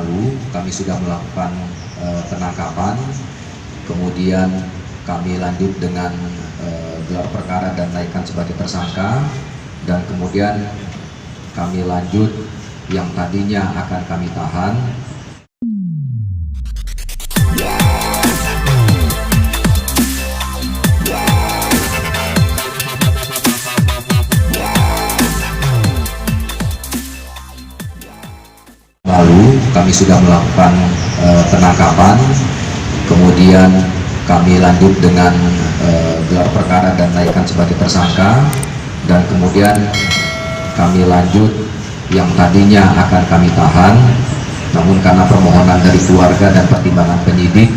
lalu kami sudah melakukan penangkapan, kemudian kami lanjut dengan gelar perkara dan naikkan sebagai tersangka, dan kemudian kami lanjut yang tadinya akan kami tahan. Lalu kami sudah melakukan penangkapan, kemudian kami lanjut dengan gelar perkara dan naikkan sebagai tersangka, dan kemudian kami lanjut yang tadinya akan kami tahan, namun karena permohonan dari keluarga dan pertimbangan penyidik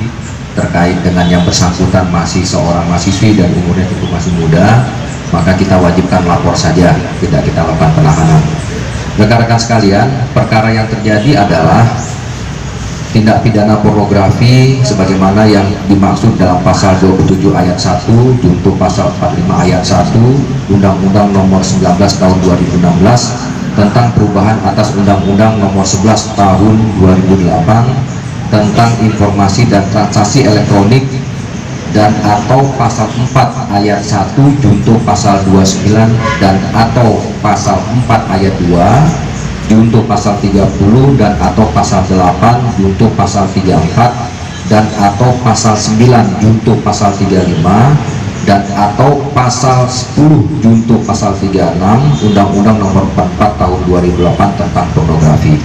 terkait dengan yang bersangkutan masih seorang mahasiswi dan umurnya cukup masih muda, maka kita wajibkan lapor saja, tidak kita lakukan penahanan. Rekan-rekan sekalian, perkara yang terjadi adalah tindak pidana pornografi sebagaimana yang dimaksud dalam pasal 27 ayat 1 junto pasal 45 ayat 1 Undang-Undang Nomor 19 Tahun 2016 tentang perubahan atas Undang-Undang Nomor 11 Tahun 2008 tentang informasi dan transaksi elektronik, dan atau pasal 4 ayat 1 junto pasal 29 dan atau pasal 4 ayat 2 junto pasal 30 dan atau pasal 8 junto pasal 34 dan atau pasal 9 junto pasal 35 dan atau pasal 10 junto pasal 36 Undang-Undang Nomor 44 Tahun 2008 tentang pornografi.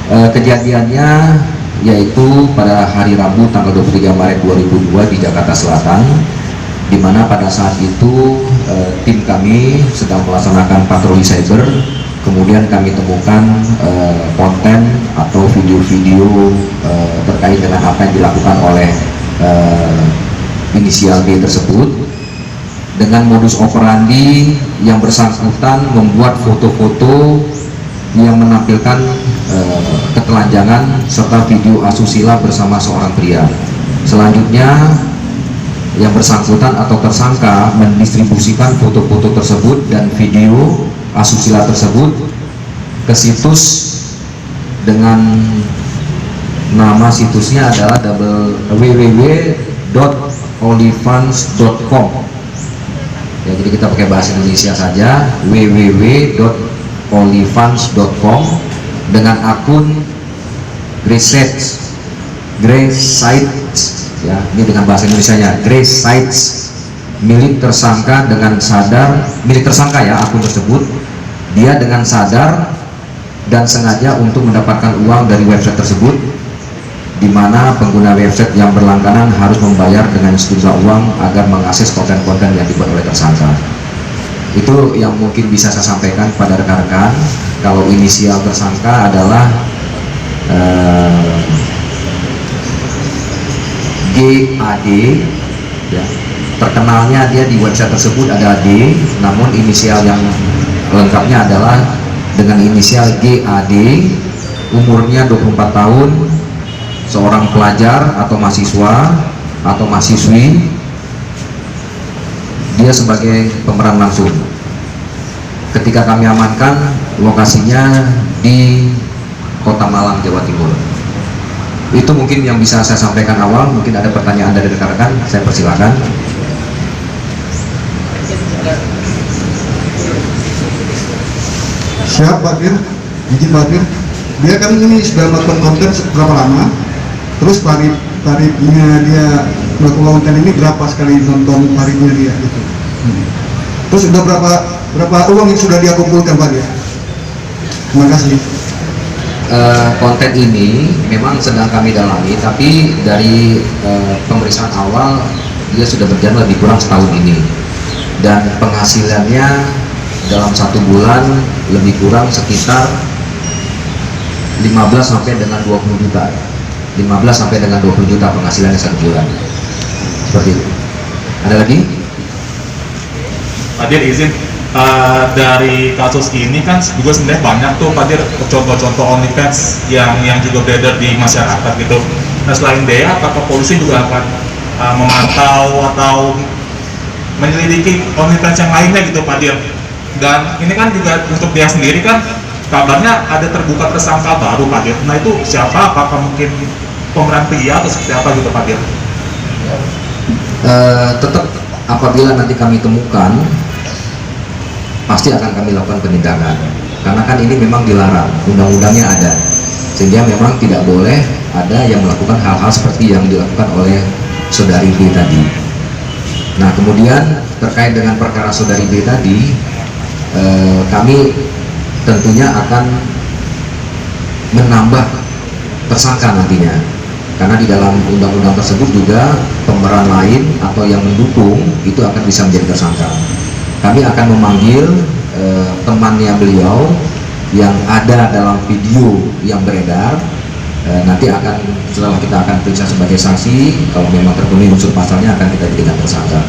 Kejadiannya yaitu pada hari Rabu tanggal 23 Maret 2002 di Jakarta Selatan, di mana pada saat itu tim kami sedang melaksanakan patroli cyber. Kemudian kami temukan konten atau video-video terkait dengan apa yang dilakukan oleh inisial D tersebut, dengan modus operandi yang bersangkutan membuat foto-foto yang menampilkan ketelanjangan serta video asusila bersama seorang pria. Selanjutnya yang bersangkutan atau tersangka mendistribusikan foto-foto tersebut dan video asusila tersebut ke situs dengan nama situsnya adalah www.olifans.com. Ya, jadi kita pakai bahasa Indonesia saja, www.olifans.com, dengan akun Grace Sites, ya, ini dengan bahasa Indonesianya Grace Sites, milik tersangka dengan sadar, milik tersangka ya akun tersebut, dia dengan sadar dan sengaja untuk mendapatkan uang dari website tersebut, di mana pengguna website yang berlangganan harus membayar dengan sejumlah uang agar mengakses konten-konten yang dibuat oleh tersangka. Itu yang mungkin bisa saya sampaikan pada rekan-rekan. Kalau inisial tersangka adalah GAD, ya. Terkenalnya dia di website tersebut ada D, namun inisial yang lengkapnya adalah dengan inisial GAD, umurnya 24 tahun, seorang pelajar atau mahasiswa atau mahasiswi. Dia sebagai pemeran langsung. Ketika kami amankan, lokasinya di Kota Malang, Jawa Timur. Itu mungkin yang bisa saya sampaikan awal. Mungkin ada pertanyaan dari rekan-rekan, saya persilakan. Siap Pak Dir, izin Pak Dir. Dia kan ini sudah melakukan konten berapa lama? Terus tarifnya dia melakukan konten ini berapa sekali nonton tarifnya dia gitu? Terus sudah berapa uang yang sudah dia kumpulkan Pak Dir? Terima kasih. Konten ini memang sedang kami dalami, tapi dari pemeriksaan awal dia sudah berjalan lebih kurang setahun ini, dan penghasilannya dalam 1 bulan lebih kurang sekitar 15 sampai dengan 20 juta. 15 sampai dengan 20 juta penghasilannya 1 bulan. Seperti itu. Ada lagi? Pak Dir, izin, dari kasus ini kan juga sebenarnya banyak tuh Pak Dir contoh-contoh OnlyFans yang juga beredar di masyarakat gitu. Nah, selain Dea, apakah polisi juga akan memantau atau menyelidiki OnlyFans yang lainnya gitu Pak Dir? Dan ini kan juga untuk dia sendiri kan kabarnya ada terbuka tersangka baru Pak Dir. Nah itu siapa? Apakah mungkin pemeran pria atau seperti apa gitu Pak Dir? Tetap apabila nanti kami temukan, pasti akan kami lakukan penindakan. Karena kan ini memang dilarang, undang-undangnya ada, sehingga memang tidak boleh ada yang melakukan hal-hal seperti yang dilakukan oleh saudari B tadi. Nah kemudian terkait dengan perkara saudari B tadi, kami tentunya akan menambah tersangka nantinya, karena di dalam undang-undang tersebut juga pemeran lain atau yang mendukung itu akan bisa menjadi tersangka. Kami akan memanggil temannya beliau yang ada dalam video yang beredar, nanti setelah kita akan periksa sebagai saksi, kalau memang terpenuhi unsur pasalnya akan kita jadikan tersangka.